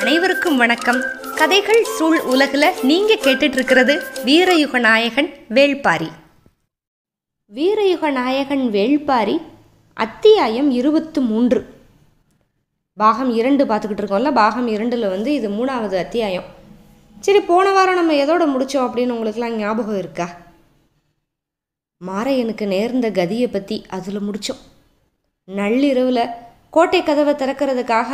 அனைவருக்கும் வணக்கம். கதைகள் சூழ் உலகில் நீங்கள் கேட்டுட்டு இருக்கிறது வீரயுக நாயகன் வேள்பாரி. வீரயுக நாயகன் வேள்பாரி அத்தியாயம் 23. பாகம் 2 பார்த்துக்கிட்டு இருக்கோம்ல. பாகம் 2ல் இது 3வது அத்தியாயம். சரி, போன வாரம் நம்ம எதோட முடித்தோம் அப்படின்னு உங்களுக்குலாம் ஞாபகம் இருக்கா? மாரையனுக்கு நேர்ந்த கதியை பற்றி அதில் முடித்தோம். நள்ளிரவில் கோட்டை கதவை திறக்கிறதுக்காக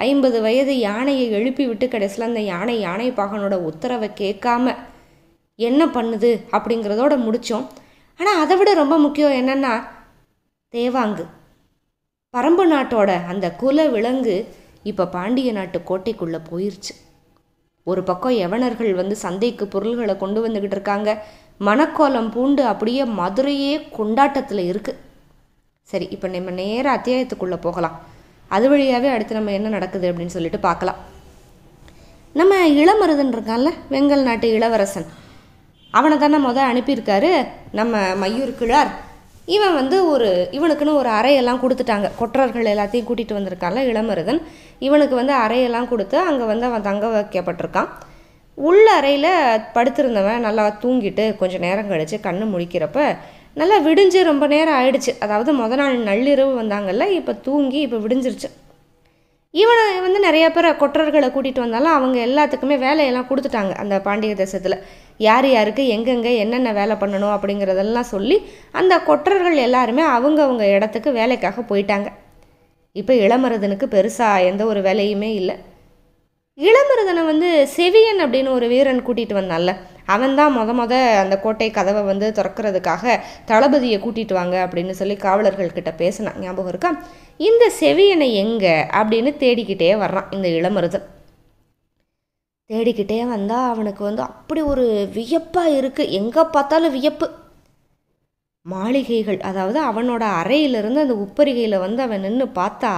50 வயது யானையை எழுப்பி விட்டு கடைசியில் அந்த யானை பாகனோட உத்தரவை கேட்காம என்ன பண்ணுது அப்படிங்கிறதோட முடித்தோம். ஆனால் அதை விட ரொம்ப முக்கியம் என்னென்னா, தேவாங்கு பரம்பு நாட்டோட அந்த குல விலங்கு இப்போ பாண்டிய நாட்டு கோட்டைக்குள்ளே போயிருச்சு. ஒரு பக்கம் யவனர்கள் சந்தைக்கு பொருள்களை கொண்டு வந்துக்கிட்டு இருக்காங்க. மணக்கோலம் பூண்டு அப்படியே மதுரையே கொண்டாட்டத்தில் இருக்குது. சரி, இப்போ நம்ம நேராக அத்தியாயத்துக்குள்ளே போகலாம். அது வழியாகவே அடுத்து நம்ம என்ன நடக்குது அப்படின்னு சொல்லிட்டு பார்க்கலாம். நம்ம இளமருதன் இருக்கான்ல, வெங்கல் நாட்டு இளவரசன், அவனை தானே அனுப்பியிருக்காரு நம்ம மையூர் கிழார். இவன் இவனுக்குன்னு ஒரு அறையெல்லாம் கொடுத்துட்டாங்க. கொற்றர்கள் எல்லாத்தையும் கூட்டிகிட்டு வந்திருக்கான்ல இளமருதன். இவனுக்கு அறையெல்லாம் கொடுத்து அங்கே அவன் தங்க வைக்கப்பட்டிருக்கான். உள்ள அறையில் படுத்திருந்தவன் நல்லா தூங்கிட்டு கொஞ்சம் நேரம் கழித்து கண்ணு முழிக்கிறப்ப நல்லா விடிஞ்சு ரொம்ப நேரம் ஆயிடுச்சு. அதாவது முத நாள் நள்ளிரவு வந்தாங்கல்ல, இப்போ தூங்கி இப்போ விடிஞ்சிருச்சு. இவனை நிறைய பேர் கொற்றர்களை கூட்டிகிட்டு வந்தாலும் அவங்க எல்லாத்துக்குமே வேலையெல்லாம் கொடுத்துட்டாங்க. அந்த பாண்டிய தேசத்தில் யார் யாருக்கு எங்கெங்கே என்னென்ன வேலை பண்ணணும் அப்படிங்கிறதெல்லாம் சொல்லி அந்த கொற்றர்கள் எல்லாருமே அவங்க இடத்துக்கு வேலைக்காக போயிட்டாங்க. இப்போ இளமருதனுக்கு பெருசாக எந்த ஒரு வேலையுமே இல்லை. இளமருதனை செவியன் அப்படின்னு ஒரு வீரன் கூட்டிகிட்டு வந்தான்ல, அவன்தான் முத அந்த கோட்டை கதவை திறக்கிறதுக்காக தளபதியை கூட்டிகிட்டு வாங்க அப்படின்னு சொல்லி காவலர்கள்கிட்ட பேசினான். ஞாபகம் இருக்கா? இந்த செவியனை எங்கே அப்படின்னு தேடிக்கிட்டே வர்றான் இந்த இளமருதன். தேடிக்கிட்டே வந்தால் அவனுக்கு அப்படி ஒரு வியப்பாக இருக்குது. எங்கே பார்த்தாலும் வியப்பு. மாளிகைகள், அதாவது அவனோட அறையிலிருந்து அந்த உப்பரிகையில் அவன் நின்று பார்த்தா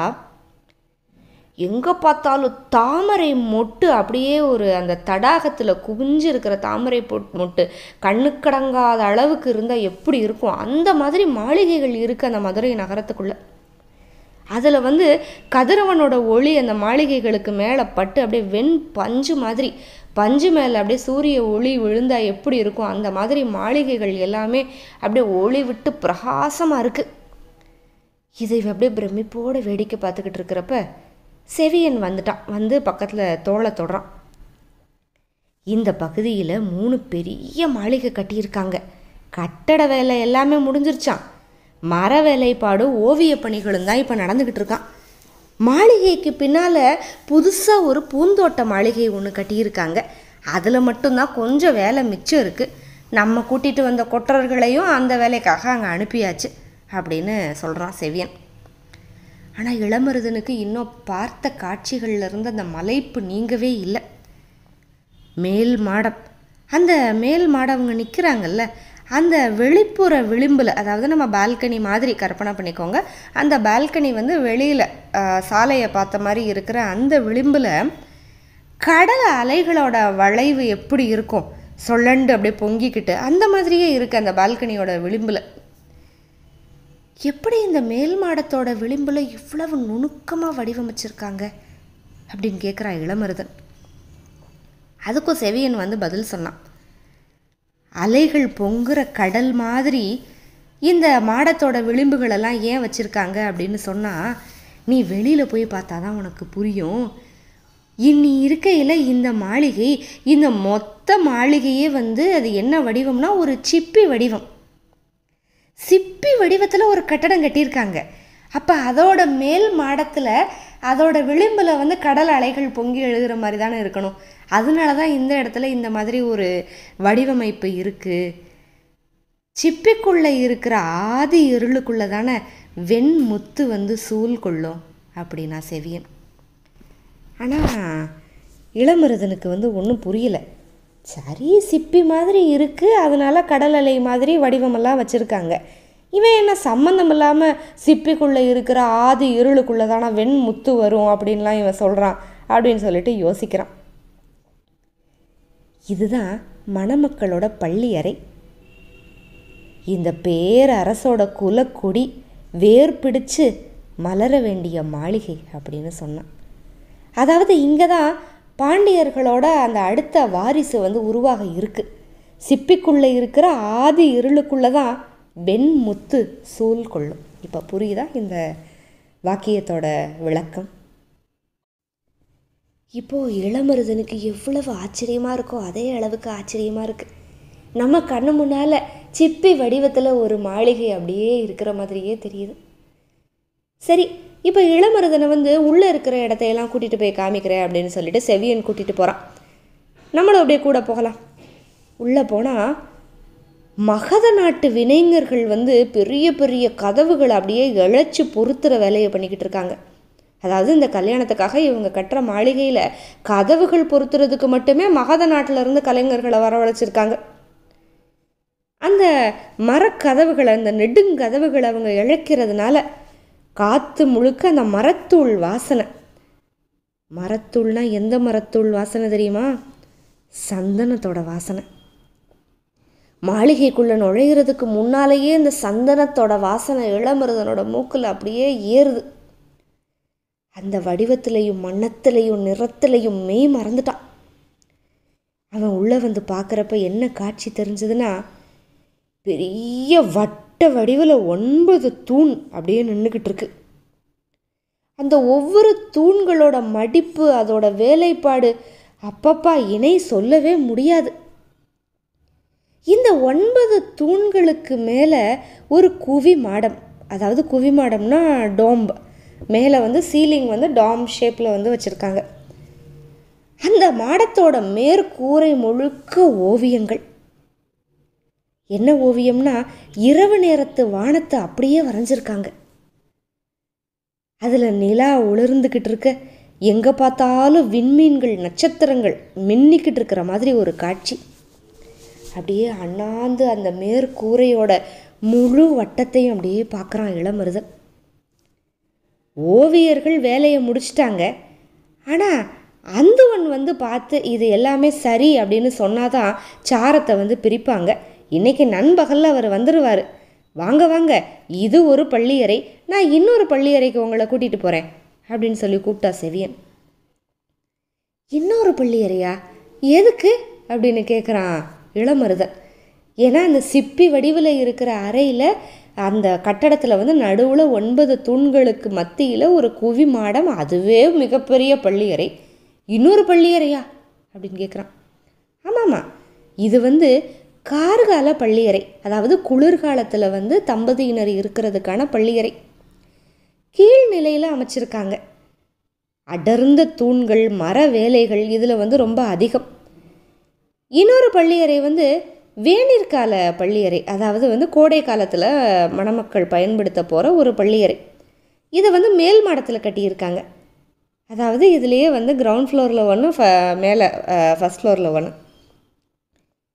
எங்கே பார்த்தாலும் தாமரை மொட்டு அப்படியே ஒரு அந்த தடாகத்தில் குவிஞ்சு இருக்கிற தாமரை மொட்டு கண்ணுக்கடங்காத அளவுக்கு இருந்தால் எப்படி இருக்கும் அந்த மாதிரி மாளிகைகள் இருக்குது அந்த மதுரை நகரத்துக்குள்ளே. அதில் கதிரவனோட ஒளி அந்த மாளிகைகளுக்கு மேலே பட்டு அப்படியே பஞ்சு மாதிரி, பஞ்சு மேலே அப்படியே சூரிய ஒளி விழுந்தால் எப்படி இருக்கும் அந்த மாதிரி மாளிகைகள் எல்லாமே அப்படியே ஒளி விட்டு பிரகாசமாக இருக்குது. இதை அப்படியே பிரமிப்போடு வேடிக்கை பார்த்துக்கிட்டு இருக்கிறப்ப செவியன் வந்துட்டான். பக்கத்தில் தோளை தொடுறான். இந்த பகுதியில் 3 பெரிய மாளிகை கட்டியிருக்காங்க. கட்டட வேலை எல்லாமே முடிஞ்சிருச்சான். மர வேலைப்பாடு ஓவிய பணிகளும் தான் இப்போ நடந்துக்கிட்டு இருக்கான். மாளிகைக்கு பின்னால் புதுசாக ஒரு பூந்தோட்ட மாளிகை ஒன்று கட்டியிருக்காங்க. அதில் மட்டும்தான் கொஞ்சம் வேலை மிச்சம் இருக்குது. நம்ம கூட்டிகிட்டு வந்த கொற்றர்களையும் அந்த வேலைக்காக அங்கே அனுப்பியாச்சு அப்படின்னு சொல்கிறான் செவியன். ஆனால் இளமருதனுக்கு இன்னும் பார்த்த காட்சிகள்லேருந்து அந்த மலைப்பு நீங்கவே இல்லை. மேல் மாடம், அந்த மேல் மாடம் அவங்க நிற்கிறாங்கல்ல, அந்த வெளிப்புற விளிம்பில், அதாவது நம்ம பால்கனி மாதிரி கற்பனை பண்ணிக்கோங்க. அந்த பால்கனி வெளியில் சாலையை பார்த்த மாதிரி இருக்கிற அந்த விளிம்பில் கடல் அலைகளோட வளைவு எப்படி இருக்கும், சொல்லண்டு அப்படியே பொங்கிக்கிட்டு அந்த மாதிரியே இருக்குது அந்த பால்கனியோட விளிம்பில். எப்படி இந்த மேல் மாடத்தோட விளிம்பில் இவ்வளவு நுணுக்கமாக வடிவமைச்சிருக்காங்க அப்படின்னு கேட்குறான் இளமருதன். அதுக்கும் செவியன் பதில் சொன்னான். அலைகள் பொங்குற கடல் மாதிரி இந்த மாடத்தோட விளிம்புகளெல்லாம் ஏன் வச்சுருக்காங்க அப்படின்னு சொன்னால், நீ வெளியில் போய் பார்த்தா தான் உனக்கு புரியும். இன்னி இருக்கையில் இந்த மாளிகை, இந்த மொத்த மாளிகையே அது என்ன வடிவம்னா ஒரு சிப்பி வடிவம். சிப்பி வடிவத்தில் ஒரு கட்டடம் கட்டியிருக்காங்க. அப்போ அதோட மேல் மாடத்தில் அதோட விளிம்பில் கடல் அலைகள் பொங்கி எழுகிற மாதிரி தானே இருக்கணும். அதனால தான் இந்த இடத்துல இந்த மாதிரி ஒரு வடிவமைப்பு இருக்குது. சிப்பிக்குள்ளே இருக்கிற ஆதி இருளுக்குள்ளே தானே வெண்முத்து சூழ் கொள்ளும் அப்படின்னா செவியன். ஆனால் இளமருதனுக்கு ஒன்றும் புரியலை. சரி, சிப்பி மாதிரி இருக்குது, அதனால கடல் அலை மாதிரி வடிவமெல்லாம் வச்சுருக்காங்க. இவன் என்ன சம்மந்தம் இல்லாமல் சிப்பிக்குள்ளே இருக்கிற ஆதி இருளுக்குள்ளே தானே வெண்முத்து வரும் அப்படின்லாம் இவன் சொல்கிறான் அப்படின்னு சொல்லிட்டு யோசிக்கிறான். இதுதான் மணமக்களோட பள்ளி அறை. இந்த பேரரசோட குலக்குடி வேர் பிடிச்சு மலர வேண்டிய மாளிகை அப்படின்னு சொன்னான். அதாவது இங்கே தான் பாண்டியர்களோட அந்த அடுத்த வாரிசு வந்து உருவாக இருக்குது. சிப்பிக்குள்ளே இருக்கிற ஆதி இருளுக்குள்ளே தான் வெண்முத்து சூழ் கொள்ளும். இப்போ புரியுதா இந்த வாக்கியத்தோட விளக்கம்? இப்போது இளமருதனுக்கு எவ்வளவு ஆச்சரியமாக இருக்கோ அதே அளவுக்கு ஆச்சரியமாக இருக்குது. நம்ம கண்ணு முன்னால் சிப்பி வடிவத்தில் ஒரு மாளிகை அப்படியே இருக்கிற மாதிரியே தெரியுது. சரி, இப்போ இளமருதனை வந்து உள்ளே இருக்கிற இடத்தையெல்லாம் கூட்டிகிட்டு போய் காமிக்கிறேன் அப்படின்னு சொல்லிட்டு செவியன் கூட்டிகிட்டு போகிறான். நம்மளும் அப்படியே கூட போகலாம். உள்ளே போனால் மகத நாட்டு வினைஞர்கள் வந்து பெரிய பெரிய கதவுகளை அப்படியே இழைச்சி பொறுத்துற வேலையை பண்ணிக்கிட்டு இருக்காங்க. அதாவது இந்த கல்யாணத்துக்காக இவங்க கட்டுற மாளிகையில் கதவுகள் பொறுத்துறதுக்கு மட்டுமே மகத நாட்டிலேருந்து கலைஞர்களை வரவழைச்சிருக்காங்க. அந்த மரக்கதவுகளை, அந்த நெடுங்கதவுகளை அவங்க இழைக்கிறதுனால காற்று முழுக்க அந்த மரத்தூள் வாசனை. மரத்தூள்னா எந்த மரத்தூள் வாசனை தெரியுமா? சந்தனத்தோட வாசனை. மாளிகைக்குள்ளே நுழைகிறதுக்கு முன்னாலேயே இந்த சந்தனத்தோட வாசனை இளமருதனோட மூக்கில் அப்படியே ஏறுது. அந்த வடிவத்திலையும் மண்ணத்திலையும் நிறத்திலையும் மெய் மறந்துட்டான். அவன் உள்ளே வந்து பார்க்குறப்ப என்ன காட்சி தெரிஞ்சதுன்னா, பெரிய வட்ட வடிவில் 9 தூண் அப்படியே நின்றுக்கிட்டு இருக்கு. அந்த ஒவ்வொரு தூண்களோட மடிப்பு, அதோட வேலைப்பாடு அப்பப்பா இணை சொல்லவே முடியாது. இந்த 9 தூண்களுக்கு மேலே ஒரு குவி மாடம், அதாவது குவி மாடம்னா டோம்பு, மேலே வந்து சீலிங் வந்து டாம் ஷேப்பில் வந்து வச்சுருக்காங்க. அந்த மாடத்தோட மேற்கூரை முழுக்க ஓவியங்கள். என்ன ஓவியம்னா, இரவு நேரத்து வானத்தை அப்படியே வரைஞ்சிருக்காங்க. அதில் நிலா உலர்ந்துக்கிட்டு இருக்க, எங்கே பார்த்தாலும் விண்மீன்கள் நட்சத்திரங்கள் மின்னிக்கிட்டு இருக்கிற மாதிரி ஒரு காட்சி. அப்படியே அண்ணாந்து அந்த மேற்கூரையோட முழு வட்டத்தையும் அப்படியே பார்க்குறான் இளமருதன். ஓவியர்கள் வேலையை முடிச்சிட்டாங்க. ஆனால் அந்துவன் வந்து பார்த்து இது எல்லாமே சரி அப்படின்னு சொன்னாதான் சாரத்தை வந்து பிரிப்பாங்க. இன்றைக்கி நண்பகலில் அவர் வந்துடுவார். வாங்க வாங்க, இது ஒரு பள்ளியறை, நான் இன்னொரு பள்ளியறைக்கு உங்களை கூட்டிகிட்டு போகிறேன் அப்படின்னு சொல்லி கூப்பிட்டா செவியன். இன்னொரு பள்ளியறையா? எதுக்கு அப்படின்னு கேட்குறான் இளமருதன். ஏன்னா அந்த சிப்பி வடிவில் இருக்கிற அறையில், அந்த கட்டடத்தில் வந்து நடுவில் 9 தூண்களுக்கு மத்தியில் ஒரு குவி மாடம், அதுவே மிகப்பெரிய பள்ளியறை. இன்னொரு பள்ளியறையா அப்படின்னு கேட்குறான். ஆமாம்மா, இது வந்து கார்கால பள்ளியறை, அதாவது குளிர்காலத்தில் வந்து தம்பதியினர் இருக்கிறதுக்கான பள்ளியறை. கீழ்நிலையில் அமைச்சிருக்காங்க. அடர்ந்த தூண்கள், மர வேலைகள் இதில் வந்து ரொம்ப அதிகம். இன்னொரு பள்ளியறை வந்து வேநீர்கால பள்ளியறை, அதாவது வந்து கோடை காலத்தில் மணமக்கள் பயன்படுத்த போகிற ஒரு பள்ளியறை. இதை வந்து மேல் மாடத்தில் கட்டியிருக்காங்க. அதாவது இதுலேயே வந்து கிரவுண்ட் ஃப்ளோரில் ஒன்று, மேலே ஃபஸ்ட் ஃப்ளோரில் ஒன்று.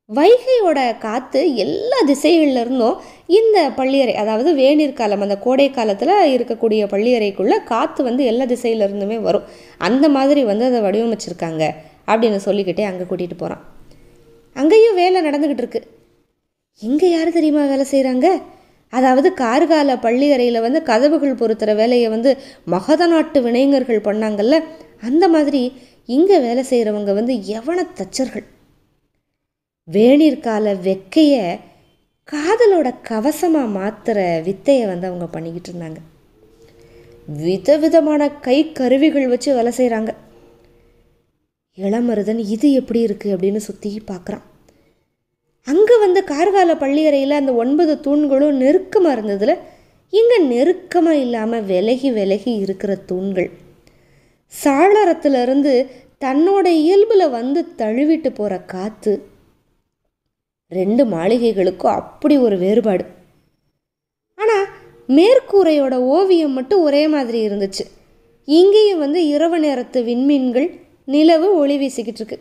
வைகையோட காற்று எல்லா திசைகள்லேருந்தும் இந்த பள்ளியறை, அதாவது வேநீர் காலம், அந்த கோடை காலத்தில் இருக்கக்கூடிய பள்ளியறைக்குள்ளே காற்று வந்து எல்லா திசையிலேருந்துமே வரும். அந்த மாதிரி வந்து அதை வடிவமைச்சிருக்காங்க அப்படின்னு சொல்லிக்கிட்டே அங்கே கூட்டிகிட்டு போகிறான். அங்கேயும் வேலை நடந்துக்கிட்டு இருக்கு. இங்கே யார் தெரியுமா வேலை செய்கிறாங்க? அதாவது கார்கால பள்ளியறையில் வந்து கதவுகள் பொறுத்துற வேலையை வந்து மகத நாட்டு வினைஞர்கள் பண்ணாங்கல்ல, அந்த மாதிரி இங்கே வேலை செய்கிறவங்க வந்து யவன தச்சர்கள். வேநீர்கால வெக்கைய காதலோட கவசமாக மாற்றுற வித்தையை வந்து அவங்க பண்ணிக்கிட்டு இருந்தாங்க. விதவிதமான கை கருவிகள் வச்சு வேலை செய்கிறாங்க. இளமருதன் இது எப்படி இருக்குது அப்படின்னு சுற்றி பார்க்குறான். அங்கே வந்து கார்கால பள்ளியறையில் அந்த 9 தூண்களும் நெருக்கமாக இருந்ததில், இங்கே நெருக்கமாக இல்லாமல் விலகி விலகி இருக்கிற தூண்கள். சாளரத்திலிருந்து தன்னோட இயல்பில் வந்து தழுவிட்டு போகிற காற்று. 2 மாளிகைகளுக்கும் அப்படி ஒரு வேறுபாடு. ஆனால் மேற்கூரையோட ஓவியம் மட்டும் ஒரே மாதிரி இருந்துச்சு. இங்கேயும் வந்து இரவு நேரத்து விண்மீன்கள், நிலவு ஒளி வீசிக்கிட்டு இருக்கு.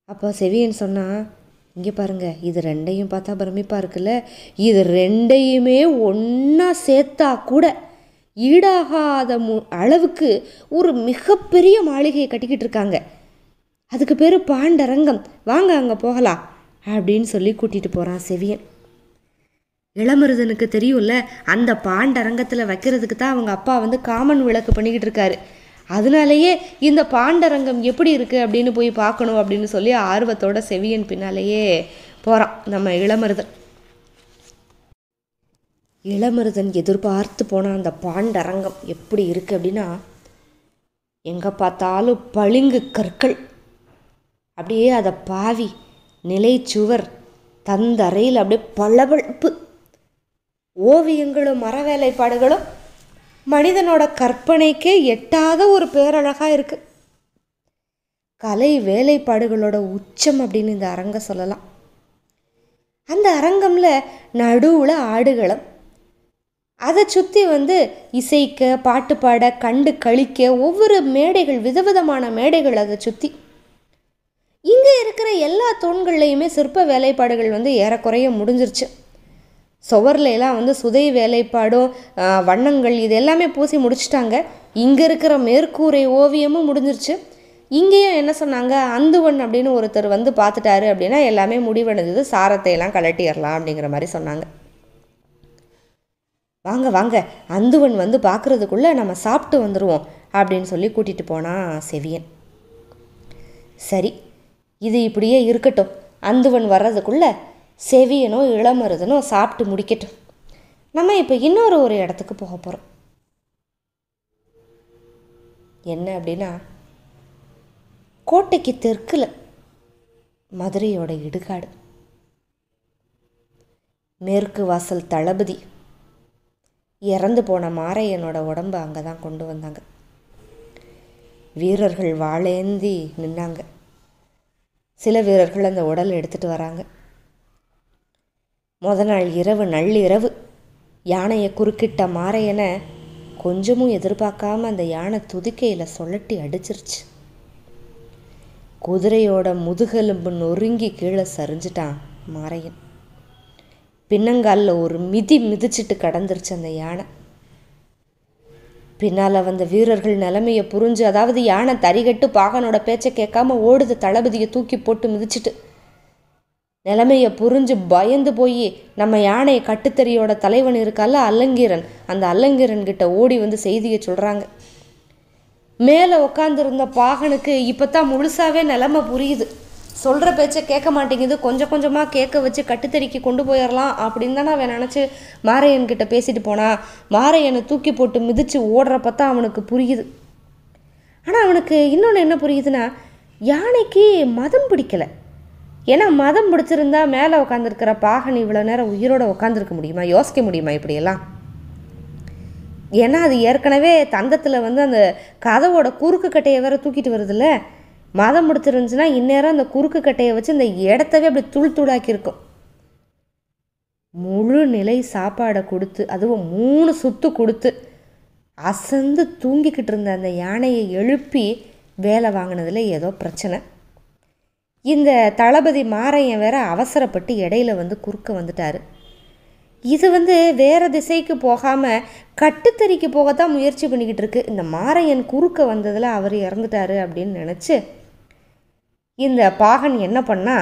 அப்போ செவியன் சொன்னால், இங்கே பாருங்க, இது 2ஐயும் பார்த்தா பிரமிப்பாக இருக்குல்ல, இது 2ஐயுமே ஒன்றா சேர்த்தா கூட ஈடாகாத அளவுக்கு ஒரு மிகப்பெரிய மாளிகையை கட்டிக்கிட்டு இருக்காங்க. அதுக்கு பேர் பாண்டரங்கம், வாங்க அங்கே போகலாம் அப்படின்னு சொல்லி கூட்டிகிட்டு போகிறான் செவியன். இளமருதனுக்கு தெரியும்ல, அந்த பாண்டரங்கத்தில் வைக்கிறதுக்கு தான் அவங்க அப்பா வந்து காமன் விளக்கு பண்ணிக்கிட்டு இருக்காரு. அதனாலேயே இந்த பாண்டரங்கம் எப்படி இருக்குது அப்படின்னு போய் பார்க்கணும் அப்படின்னு சொல்லி ஆர்வத்தோட செவியன் பின்னாலேயே போகிறான் நம்ம இளமருதன். இளமருதன் எதிர்பார்த்து போன அந்த பாண்டரங்கம் எப்படி இருக்குது அப்படின்னா, எங்கே பார்த்தாலும் பளிங்கு கற்கள், அப்படியே அதை பாவி நிலைச்சுவர், தந்தரையில் அப்படியே பளபளப்பு ஓவியங்களும் மர வேலைப்பாடுகளும் மனிதனோட கற்பனைக்கே எட்டாத ஒரு பேரழகாக இருக்குது. கலை வேலைப்பாடுகளோட உச்சம் அப்படின்னு இந்த அரங்க சொல்லலாம். அந்த அரங்கம்ல நடுவில் ஆடுகளம், அதை சுற்றி இசைக்க, பாட்டு பாட, கண்டு கழிக்க ஒவ்வொரு மேடைகள், விதவிதமான மேடைகள் அதை சுற்றி. இங்கே இருக்கிற எல்லா தூண்கள்லையுமே சிற்ப வேலைப்பாடுகள் ஏறக்குறைய முடிஞ்சிருச்சு. சுவர்லாம் சுதை வேலைப்பாடும் வண்ணங்கள் இது எல்லாமே பூசி முடிச்சிட்டாங்க. இங்கே இருக்கிற மேற்கூரை ஓவியமும் முடிஞ்சிருச்சு. இங்கேயும் என்ன சொன்னாங்க, அந்துவன் அப்படின்னு ஒருத்தர் பார்த்துட்டாரு அப்படின்னா எல்லாமே முடிவடைஞ்சது, சாரத்தையெல்லாம் கலட்டிடலாம் அப்படிங்கிற மாதிரி சொன்னாங்க. வாங்க வாங்க, அந்துவன் பார்க்குறதுக்குள்ளே நம்ம சாப்பிட்டு வந்துடுவோம் அப்படின்னு சொல்லி கூட்டிகிட்டு போனான் செவியன். சரி, இது இப்படியே இருக்கட்டும், அந்துவன் வர்றதுக்குள்ளே செவியனோ இளமருதனோ சாப்பிட்டு முடிக்கட்டும். நம்ம இப்போ இன்னொரு இடத்துக்கு போக போகிறோம். என்ன அப்படின்னா, கோட்டைக்கு தெற்கில் மதுரையோட இடுகாடு. மேற்கு வாசல் தளபதி இறந்து போன மாரையனோட உடம்பு அங்கே தான் கொண்டு வந்தாங்க. வீரர்கள் வாளேந்தி நின்னாங்க. சில வீரர்கள் அந்த உடலை எடுத்துகிட்டு வராங்க. நாள் இரவு நள்ளிரவு யானையை குறுக்கிட்ட மாரையனை கொஞ்சமும் எதிர்பார்க்காம அந்த யானை துதிக்கையில் சொல்லட்டி அடிச்சிருச்சு. குதிரையோட முதுகெலும்பு நொறுங்கி கீழே சரிஞ்சிட்டான் மாரையன். பின்னங்காலில் ஒரு மிதிச்சிட்டு கடந்துருச்சு அந்த யானை. பின்னால் வந்த வீரர்கள் நிலைமையை புரிஞ்சு, அதாவது யானை தறிகட்டு பாகனோட பேச்சை கேட்காம ஓடுது, தளபதியை தூக்கி போட்டு மிதிச்சிட்டு. நிலைமையை புரிஞ்சு பயந்து போய் நம்ம யானை கட்டுத்தறியோட தலைவன் இருக்கால அல்லங்கீரன், அந்த அல்லங்கீரன் கிட்ட ஓடி செய்தியை சொல்கிறாங்க. மேலே உட்காந்துருந்த பாகனுக்கு இப்போ தான் முழுசாகவே நிலைமை புரியுது. சொல்கிற பேச்சை கேட்க மாட்டேங்குது, கொஞ்சம் கொஞ்சமாக கேட்க வச்சு கட்டுத்தறிக்கு கொண்டு போயிடலாம் அப்படின்னு தானே அவன் நினச்சி மாரையன்கிட்ட பேசிட்டு போனான். மாரையனை தூக்கி போட்டு மிதித்து ஓடுறப்ப தான் அவனுக்கு புரியுது. ஆனால் அவனுக்கு இன்னொன்று என்ன புரியுதுன்னா, யானைக்கு மதம் பிடிக்கலை. ஏன்னா மதம் பிடிச்சிருந்தா மேலே உட்காந்துருக்கிற பாகன் இவ்வளோ நேரம் உயிரோடு உட்காந்துருக்க முடியுமா, யோசிக்க முடியுமா இப்படியெல்லாம்? ஏன்னா அது ஏற்கனவே தந்தத்தில் அந்த கதவோட குறுக்கு கட்டையை வேற தூக்கிட்டு வருதுல்ல. மதம் பிடிச்சிருந்துச்சுன்னா இந்நேரம் அந்த குறுக்கு கட்டையை வச்சு இந்த இடத்தவே அப்படி தூளாக்கியிருக்கும். முழு நிலை சாப்பாடை கொடுத்து, அதுவும் 3 சுத்து கொடுத்து அசந்து தூங்கிக்கிட்டு இருந்த அந்த யானையை எழுப்பி வேலை வாங்கினதில் ஏதோ பிரச்சனை. இந்த தளபதி மாரையன் வேற அவசரப்பட்டு இடையில குறுக்க வந்துட்டார். இது வேறு திசைக்கு போகாமல் கட்டுத்தறிக்கு போகத்தான் முயற்சி பண்ணிக்கிட்டு இருக்கு. இந்த மாரையன் குறுக்க வந்ததில் அவர் இறந்துட்டாரு அப்படின்னு நினச்சி இந்த பாகன் என்ன பண்ணா,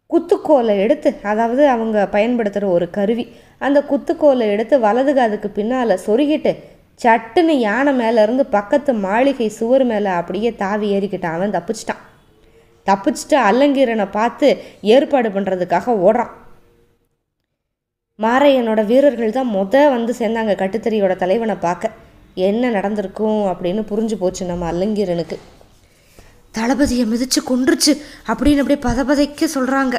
குத்துக்கோலை எடுத்து, அதாவது அவங்க பயன்படுத்துகிற ஒரு கருவி, அந்த குத்துக்கோலை எடுத்து வலது காதுக்கு பின்னால் சொருகிட்டு சட்டுன்னு யானை மேலேருந்து பக்கத்து மாளிகை சுவர் மேலே அப்படியே தாவி ஏறிக்கிட்டான். அவன் தப்பிச்சுட்டு அல்லங்கீரனை பார்த்து ஏற்பாடு பண்ணுறதுக்காக ஓடுறான். மாரையனோட வீரர்கள் தான் சேர்ந்தாங்க கட்டுத்தறியோட தலைவனை பார்க்க. என்ன நடந்திருக்கும் அப்படின்னு புரிஞ்சு போச்சு நம்ம அல்லங்கீரனுக்கு. தளபதியை மிதிச்சு கொன்றுச்சு அப்படின்னு அப்படியே பதபதைக்க சொல்கிறாங்க.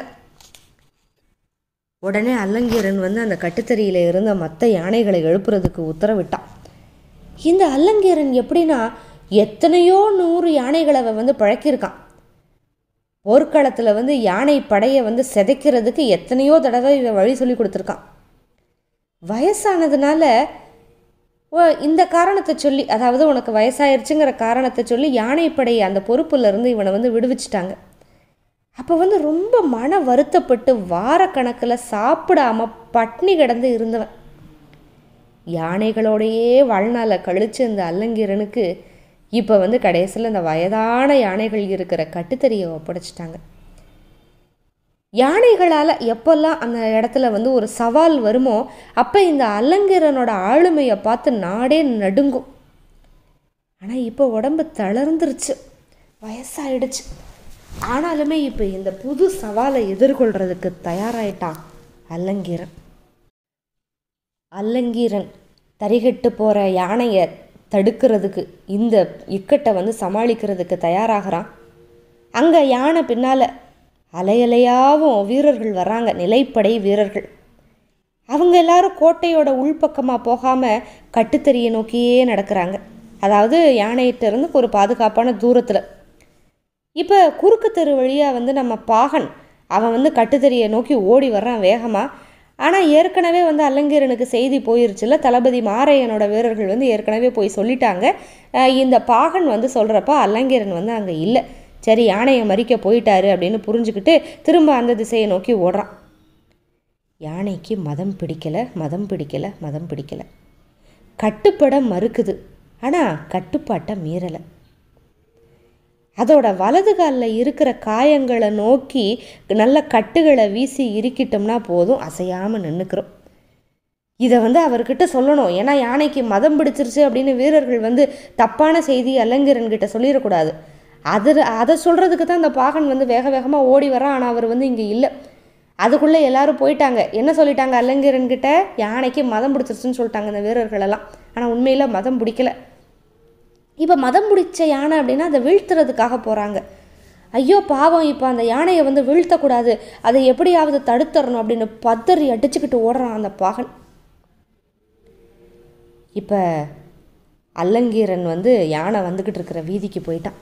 உடனே அல்லங்கீரன் அந்த கட்டுத்தறியில் இருந்த மற்ற யானைகளை எழுப்புறதுக்கு உத்தரவிட்டான். இந்த அல்லங்கீரன் எப்படின்னா, எத்தனையோ 100 யானைகளை பழக்கியிருக்கான். போர்க்களத்தில் யானை படையை சிதைக்கிறதுக்கு எத்தனையோ தடவை வழி சொல்லி கொடுத்துருக்கான். வயசானதுனால இந்த காரணத்தை சொல்லி, அதாவது உனக்கு வயசாயிருச்சுங்கிற காரணத்தை சொல்லி யானைப்படையை அந்த பொறுப்புலேருந்து இவனை விடுவிச்சிட்டாங்க. அப்போ ரொம்ப மன வருத்தப்பட்டு வாரக்கணக்கில் சாப்பிடாம பட்னி கிடந்து இருந்தவன். யானைகளோடையே வாழ்நாளை கழித்து இந்த அல்லங்கீரனுக்கு இப்போ கடைசியில் இந்த வயதான யானைகள் இருக்கிற கட்டுத்தறியை ஒப்படைச்சிட்டாங்க. யானைகளால் எப்போல்லாம் அந்த இடத்துல ஒரு சவால் வருமோ அப்போ இந்த அல்லங்கீரனோட ஆளுமையை பார்த்து நாடே நடுங்கும். ஆனால் இப்போ உடம்பு தளர்ந்துருச்சு, வயசாயிடுச்சு. ஆனாலுமே இப்போ இந்த புது சவாலை எதிர்கொள்கிறதுக்கு தயாராயிட்டான் அல்லங்கீரன். அல்லங்கீரன் தரிகட்டு போகிற யானையை தடுக்கிறதுக்கு, இந்த இக்கட்டை சமாளிக்கிறதுக்கு தயாராகிறான். அங்கே யானை பின்னால் அலையலையாகவும் வீரர்கள் வர்றாங்க, நிலைப்படை வீரர்கள். அவங்க எல்லாரும் கோட்டையோட உள்பக்கமாக போகாமல் கட்டுத்தறியை நோக்கியே நடக்கிறாங்க. அதாவது யானையிட்டிருந்து ஒரு பாதுகாப்பான தூரத்தில். இப்போ குறுக்கு தெரு வழியாக நம்ம பாகன் அவன் கட்டுத்தறியை நோக்கி ஓடி வர்றான் வேகமாக. ஆனால் ஏற்கனவே அல்லங்கீரனுக்கு செய்தி போயிருச்சுல, தளபதி மாரையனோட வீரர்கள் ஏற்கனவே போய் சொல்லிட்டாங்க. இந்த பாகன் சொல்கிறப்ப அல்லங்கீரன் அங்கே இல்லை. சரி, யானையை மறிக்க போயிட்டாரு அப்படின்னு புரிஞ்சுக்கிட்டு திரும்ப அந்த திசையை நோக்கி ஓடுறான். யானைக்கு மதம் பிடிக்கலை. கட்டுப்பட மறுக்குது, ஆனால் கட்டுப்பாட்டை மீறலை. அதோட வலது காலில் இருக்கிற காயங்களை நோக்கி நல்ல கட்டுகளை வீசி இறுக்கிட்டோம்னா போதும், அசையாமல் நின்றுக்கிறோம். இதை அவர்கிட்ட சொல்லணும். ஏன்னா யானைக்கு மதம் பிடிச்சிருச்சு அப்படின்னு வீரர்கள் தப்பான செய்தி அல்லங்கீரன்கிட்ட சொல்லிடக்கூடாது. அதை சொல்கிறதுக்கு தான் அந்த பாகன் வேக வேகமாக ஓடி வரான். ஆனால் அவர் இங்கே இல்லை. அதுக்குள்ளே எல்லாரும் போயிட்டாங்க. என்ன சொல்லிட்டாங்க அல்லங்கீரன்கிட்ட? யானைக்கு மதம் பிடிச்சிருச்சுன்னு சொல்லிட்டாங்க இந்த வீரர்களெல்லாம். ஆனால் உண்மையில் மதம் பிடிக்கலை. இப்போ மதம் பிடிச்ச யானை அப்படின்னா அதை வீழ்த்துறதுக்காக போகிறாங்க. ஐயோ பாவம், இப்போ அந்த யானையை வீழ்த்தக்கூடாது, அதை எப்படியாவது தடுத்துடணும் அப்படின்னு பதறி அடிச்சுக்கிட்டு ஓடுறான் அந்த பாகன். இப்போ அல்லங்கீரன் யானை வந்துக்கிட்டு இருக்கிற வீதிக்கு போயிட்டான்.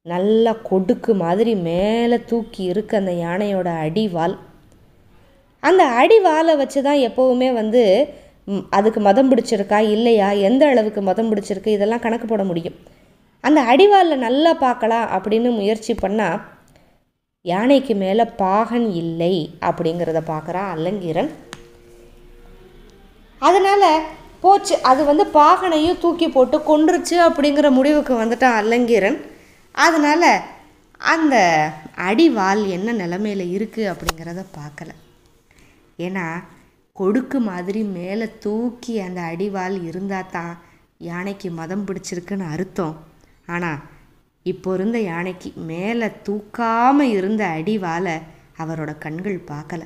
நல்லா கொடுக்கு மாதிரி மேலே தூக்கி இருக்கு அந்த யானையோட அடிவால். அந்த அடிவாலை வச்சு தான் எப்போவுமே அதுக்கு மதம் பிடிச்சிருக்கா இல்லையா, எந்த அளவுக்கு மதம் பிடிச்சிருக்கு, இதெல்லாம் கணக்கு போட முடியும். அந்த அடிவாலில் நல்லா பார்க்கலாம் அப்படின்னு முயற்சி பண்ணால் யானைக்கு மேலே பாகன் இல்லை அப்படிங்கிறத பார்க்குறான் அல்லங்கீரன். அதனால் போச்சு, அது பாகனையும் தூக்கி போட்டு கொன்றுச்சு அப்படிங்கிற முடிவுக்கு வந்துட்டான் அல்லங்கீரன். அதனால் அந்த அடிவால் என்ன நிலமையில் இருக்குது அப்படிங்கிறத பார்க்கல. ஏன்னா கொடுக்கு மாதிரி மேலே தூக்கி அந்த அடிவால் இருந்தால் தான் யானைக்கு மதம் பிடிச்சிருக்குன்னு அர்த்தம். ஆனால் இப்போ இருந்த யானைக்கு மேலே தூக்காமல் இருந்த அடிவாலை அவரோட கண்கள் பார்க்கல.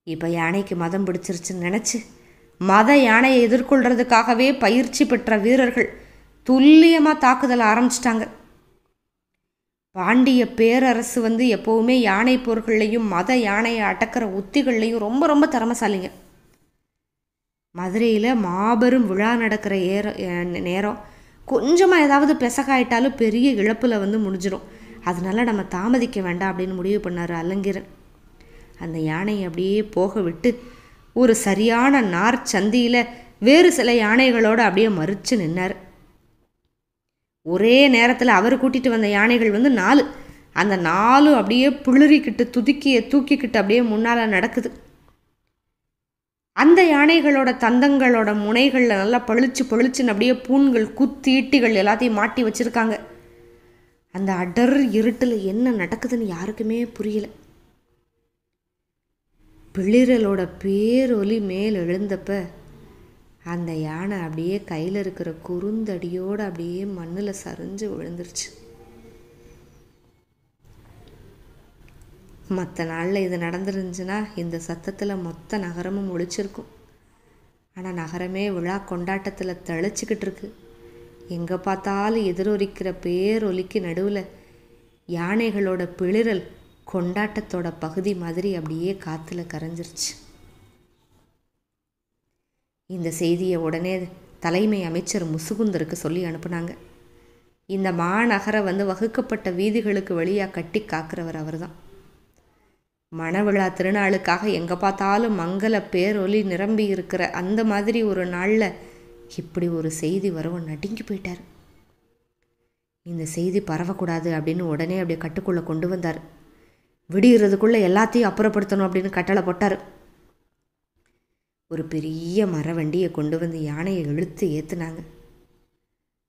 இப்போ யானைக்கு மதம் பிடிச்சிருச்சுன்னு நினச்சி மத யானையை எதிர்கொள்கிறதுக்காகவே பயிற்சி பெற்ற வீரர்கள் துல்லியமாக தாக்குதல் ஆரம்பிச்சிட்டாங்க. பாண்டிய பேரரசு எப்போவுமே யானை போர்கள்லையும் மத யானையை அடக்கிற உத்திகள்லையும் ரொம்ப ரொம்ப திறமசாலிங்க. மதுரையில் மாபெரும் விழா நடக்கிற நேரம் கொஞ்சமாக ஏதாவது பெசகாயிட்டாலும் பெரிய இழப்பில் முடிஞ்சிடும். அதனால நம்ம தாமதிக்க வேண்டாம் அப்படின்னு முடிவு பண்ணார் அல்லங்கீரன். அந்த யானையை அப்படியே போக விட்டு ஒரு சரியான நார் சந்தியில் வேறு சில யானைகளோடு அப்படியே மறித்து நின்னார். ஒரே நேரத்தில் அவர் கூட்டிகிட்டு வந்த யானைகள் 4. அந்த 4 அப்படியே பிளிறிக்கிட்டு தூக்கிக்கிட்டு அப்படியே முன்னால் நடக்குது. அந்த யானைகளோட தந்தங்களோட முனைகளில் நல்லா பளிச்சுன்னு அப்படியே பூண்கள் குத்தீட்டிகள் எல்லாத்தையும் மாட்டி வச்சுருக்காங்க. அந்த அடர் இருட்டில் என்ன நடக்குதுன்னு யாருக்குமே புரியல. பிளிரலோட பேரொலி மேல் எழுந்தப்ப அந்த யானை அப்படியே கையில் இருக்கிற குறுந்தடியோடு அப்படியே மண்ணில் சரிஞ்சு விழுந்துருச்சு. மற்ற நாளில் இது நடந்துருந்துச்சுன்னா இந்த சத்தத்தில் மொத்த நகரமும் ஒழிச்சிருக்கும். ஆனால் நகரமே விழா கொண்டாட்டத்தில் தெளிச்சிக்கிட்டு இருக்கு. எங்கே பார்த்தாலும் எதிரொலிக்கிற பேரொலிக்கு நடுவில் யானைகளோட பிளிரல் கொண்டாட்டத்தோட பகுதி மாதிரி அப்படியே காற்றுல கரைஞ்சிருச்சு. இந்த செய்தியை உடனே தலைமை அமைச்சர் முசுகுந்தருக்கு சொல்லி அனுப்புனாங்க. இந்த மாநகரை வகுக்கப்பட்ட வீதிகளுக்கு வழியாக கட்டி காக்கிறவர் அவர் தான். மணவிழா திருநாளுக்காக எங்கே பார்த்தாலும் மங்கள பேரொலி நிரம்பி இருக்கிற அந்த மாதிரி ஒரு நாளில் இப்படி ஒரு செய்தி வரவும் நடுங்கி போயிட்டார். இந்த செய்தி பரவக்கூடாது அப்படின்னு உடனே அப்படியே கட்டுக்குள்ளே கொண்டு வந்தார். விடிகிறதுக்குள்ளே எல்லாத்தையும் அப்புறப்படுத்தணும் அப்படின்னு கட்டளை போட்டார். ஒரு பெரிய மர வண்டியை கொண்டு வந்து யானையை இழுத்து ஏற்றுனாங்க.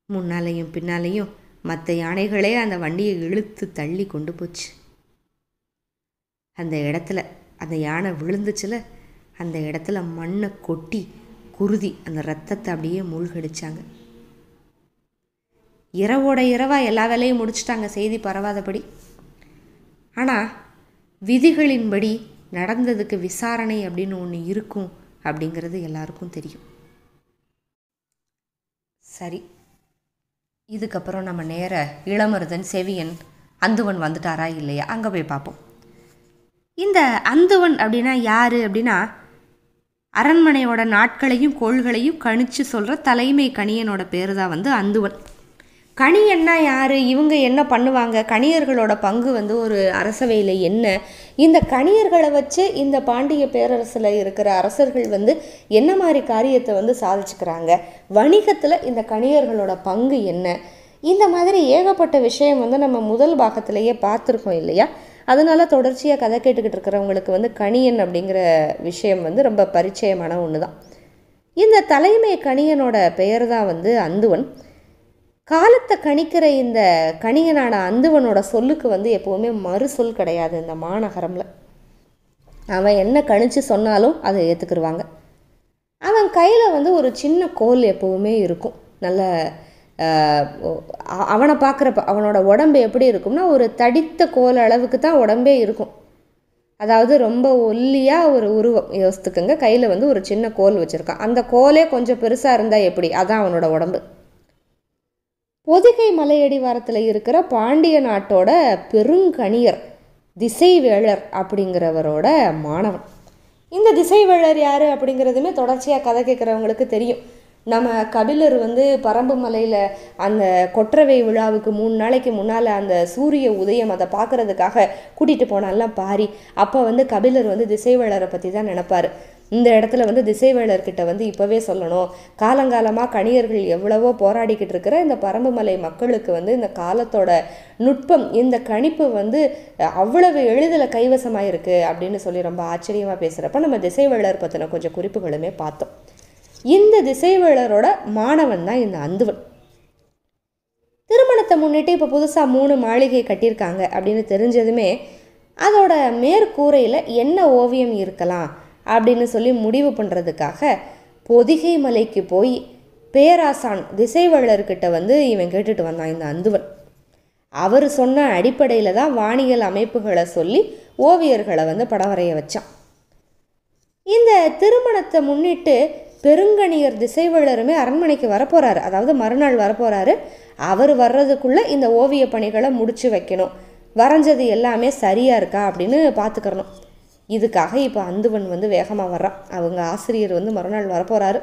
முன்னாலேயும் பின்னாலேயும் மற்ற யானைகளே அந்த வண்டியை இழுத்து தள்ளி கொண்டு போச்சு. அந்த இடத்துல அந்த யானை விழுந்துச்சுல, அந்த இடத்துல மண்ணை கொட்டி குருதி அந்த ரத்தத்தை அப்படியே மூழ்கடிச்சாங்க. இரவோட இரவாக எல்லா வேலையும் முடிச்சுட்டாங்க செய்தி பரவாதபடி. ஆனால் விதிகளின்படி நடந்ததுக்கு விசாரணை அப்படின்னு ஒன்று இருக்கும் அப்படிங்கிறது எல்லாருக்கும் தெரியும். சரி, இதுக்கப்புறம் நம்ம நேர இளமருதன், செவியன், அந்துவன் வந்துட்டாரா இல்லையா அங்கே போய் பார்ப்போம். இந்த அந்துவன் அப்படின்னா யார் அப்படின்னா, அரண்மனையோட நாட்களையும் கோள்களையும் கணிச்சு சொல்கிற தலைமை கணியனோட பேர் தான் வந்து அந்துவன். கணியன்னா யார், இவங்க என்ன பண்ணுவாங்க, கணியர்களோட பங்கு வந்து ஒரு அரசவையில் என்ன, இந்த கணியர்களை வச்சு இந்த பாண்டிய பேரரசில் இருக்கிற அரசர்கள் வந்து என்ன மாதிரி காரியத்தை வந்து சாதிச்சுக்கிறாங்க, வணிகத்தில் இந்த கணியர்களோட பங்கு என்ன, இந்த மாதிரி ஏகப்பட்ட விஷயம் வந்து நம்ம முதல் பாகத்திலேயே பார்த்துருக்கோம் இல்லையா. அதனால் தொடர்ச்சியாக கதை கேட்டுக்கிட்டு இருக்கிறவங்களுக்கு வந்து கணியன் அப்படிங்கிற விஷயம் வந்து ரொம்ப பரிச்சயமான ஒன்று தான். இந்த தலைமை கணியனோட பெயர் தான் வந்து அந்துவன். காலத்தை கணிக்கிற இந்த கணியனான அந்துவனோட சொல்லுக்கு வந்து எப்போவுமே மறுசொல் கிடையாது. இந்த மாநகரமில் அவன் என்ன கணிச்சு சொன்னாலும் அதை ஏற்றுக்குருவாங்க. அவன் கையில் வந்து ஒரு சின்ன கோல் எப்போவுமே இருக்கும். நல்ல அவனை பார்க்குறப்ப அவனோட உடம்பு எப்படி இருக்கும்னா, ஒரு தடித்த கோல் அளவுக்கு தான் உடம்பே இருக்கும். அதாவது ரொம்ப ஒல்லியாக ஒரு உருவம் யோசித்துக்குங்க. கையில் வந்து ஒரு சின்ன கோல் வச்சுருக்கான். அந்த கோலே கொஞ்சம் பெருசாக இருந்தால் எப்படி, அதான் அவனோட உடம்பு. பொதிகை மலையடிவாரத்தில் இருக்கிற பாண்டிய நாட்டோட பெருங்கணியர் திசைவேளர் அப்படிங்கிறவரோட மாணவன். இந்த திசைவேளர் யார் அப்படிங்கிறதுமே தொடர்ச்சியாக கதை கேட்குறவங்களுக்கு தெரியும். நம்ம கபிலர் வந்து பரம்பு மலையில் அந்த கொற்றவை விழாவுக்கு 3 நாளைக்கு முன்னால் அந்த சூரிய உதயம் அதை பார்க்குறதுக்காக கூட்டிகிட்டு போனாலாம் பாரி. அப்போ வந்து கபிலர் வந்து திசைவேளரை பற்றி தான் நினைப்பார். இந்த இடத்துல வந்து திசைவேளர்கிட்ட வந்து இப்போவே சொல்லணும், காலங்காலமாக கணியர்கள் எவ்வளவோ போராடிக்கிட்டு இருக்கிற இந்த பரம்பு மலை மக்களுக்கு வந்து இந்த காலத்தோட நுட்பம், இந்த கணிப்பு வந்து அவ்வளவு எளிதில் கைவசமாக இருக்குது அப்படின்னு சொல்லி ரொம்ப ஆச்சரியமாக பேசுகிறப்ப நம்ம திசைவேளர் பற்றின கொஞ்சம் குறிப்புகளுமே பார்த்தோம். இந்த திசைவேளரோட மாணவன் தான் இந்த அந்துவன். திருமணத்தை முன்னிட்டு இப்போ புதுசாக 3 மாளிகை கட்டியிருக்காங்க அப்படின்னு தெரிஞ்சதுமே அதோட மேற்கூரையில் என்ன ஓவியம் இருக்கலாம் அப்படின்னு சொல்லி முடிவு பண்ணுறதுக்காக பொதிகை மலைக்கு போய் பேராசான் திசைவேளர்கிட்ட வந்து இவன் கேட்டுட்டு வந்தான் இந்த அந்துவன். அவர் சொன்ன அடிப்படையில் தான் வானியல் அமைப்புகளை சொல்லி ஓவியர்களை வந்து படம் வரைய வச்சான். இந்த திருமணத்தை முன்னிட்டு பெருங்கணியர் திசைவேளருமே அரண்மனைக்கு வரப்போகிறாரு. அதாவது மறுநாள் வரப்போகிறாரு. அவர் வர்றதுக்குள்ளே இந்த ஓவிய பணிகளை முடிச்சு வைக்கணும், வரைஞ்சது எல்லாமே சரியாக இருக்கா அப்படின்னு பார்த்துக்கிறணும். இதுக்காக இப்போ அந்துவன் வந்து வேகமாக வர்றான். அவங்க ஆசிரியர் வந்து மறுநாள் வரப்போகிறாரு.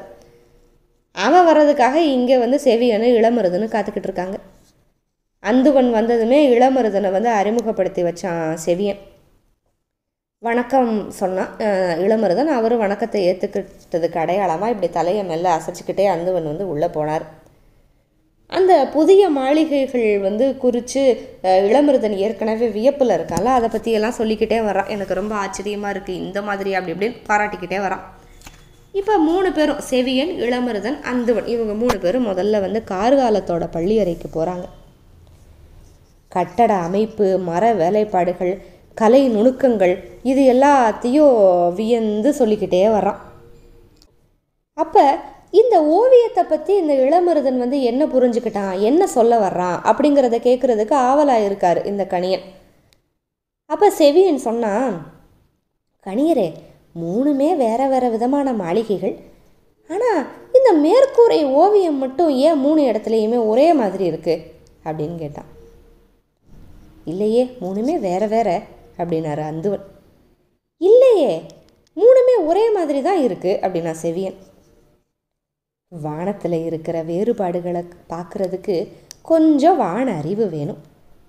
அவன் வர்றதுக்காக இங்கே வந்து செவியனு இளமருதனு காத்துக்கிட்டு இருக்காங்க. அந்துவன் வந்ததுமே இளமருதனை வந்து அறிமுகப்படுத்தி வச்சான் செவியன். வணக்கம் சொன்னான் இளமருதன். அவர் வணக்கத்தை ஏற்றுக்கிட்டதுக்கு அடையாளமாக இப்படி தலையை மெல்ல அசைச்சிக்கிட்டே அந்துவன் வந்து உள்ளே போனார். அந்த புதிய மாளிகைகள் வந்து குறித்து இளமருதன் ஏற்கனவே வியப்பில் இருக்கால, அதை பற்றியெல்லாம் சொல்லிக்கிட்டே வரான். எனக்கு ரொம்ப ஆச்சரியமாக இருக்குது, இந்த மாதிரி அப்படி இப்படின்னு பாராட்டிக்கிட்டே வரான். இப்போ 3 பேரும் செவியன், இளமருதன், அந்துவன், இவங்க 3 பேரும் முதல்ல வந்து கார்காலத்தோட பள்ளியறைக்கு போகிறாங்க. கட்டட அமைப்பு, மர வேலைப்பாடுகள், கலை நுணுக்கங்கள் இது எல்லாத்தையும் வியந்து சொல்லிக்கிட்டே வரான். அப்போ இந்த ஓவியத்தை பற்றி இந்த இளமருதன் வந்து என்ன புரிஞ்சுக்கிட்டான், என்ன சொல்ல வர்றான் அப்படிங்கிறத கேட்குறதுக்கு ஆவலாக இருக்கார் இந்த கணியன். அப்போ செவியன் சொன்னான், கணியரே, 3மே வேறு வேறு விதமான மாளிகைகள், ஆனால் இந்த மேற்கூரை ஓவியம் மட்டும் ஏன் 3 இடத்துலையுமே ஒரே மாதிரி இருக்குது அப்படின்னு கேட்டான். இல்லையே, 3மே வேறு வேறு அப்படின்னாரு அந்துவன். இல்லையே, 3மே ஒரே மாதிரி தான் இருக்குது அப்படின்னா செவியன். வானத்தில் இருக்கிற வேறுபாடுகளை பார்க்குறதுக்கு கொஞ்சம் வான அறிவு வேணும்.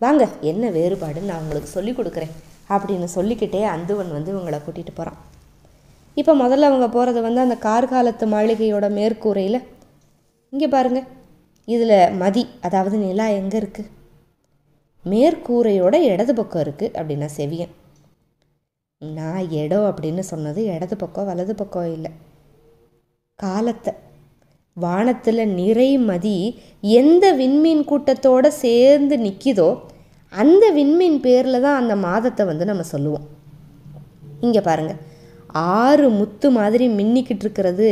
வாங்க, என்ன வேறுபாடுன்னு நான் உங்களுக்கு சொல்லி கொடுக்குறேன் அப்படின்னு சொல்லிக்கிட்டே அந்துவன் வந்து இவங்களை கூட்டிகிட்டு போகிறான். இப்போ முதல்ல அவங்க போகிறது வந்து அந்த கார்காலத்து மாளிகையோட மேற்கூரையில். இங்கே பாருங்கள், இதில் மதி அதாவது நிலா எங்கே இருக்குது, மேற்கூரையோட இடது பக்கம் இருக்குது அப்படின்னா செவியன். நான் இடம் அப்படின்னு சொன்னது இடது பக்கம் வலது பக்கம் இல்லை, காலத்தை. வானத்தில் நிறை மதி எந்த விண்மீன் கூட்டத்தோடு சேர்ந்து நிற்கிதோ அந்த விண்மீன் பேரில் தான் அந்த மாதத்தை வந்து நம்ம சொல்லுவோம். இங்கே பாருங்கள், 6 முத்து மாதிரி மின்னிக்கிட்டு இருக்கிறது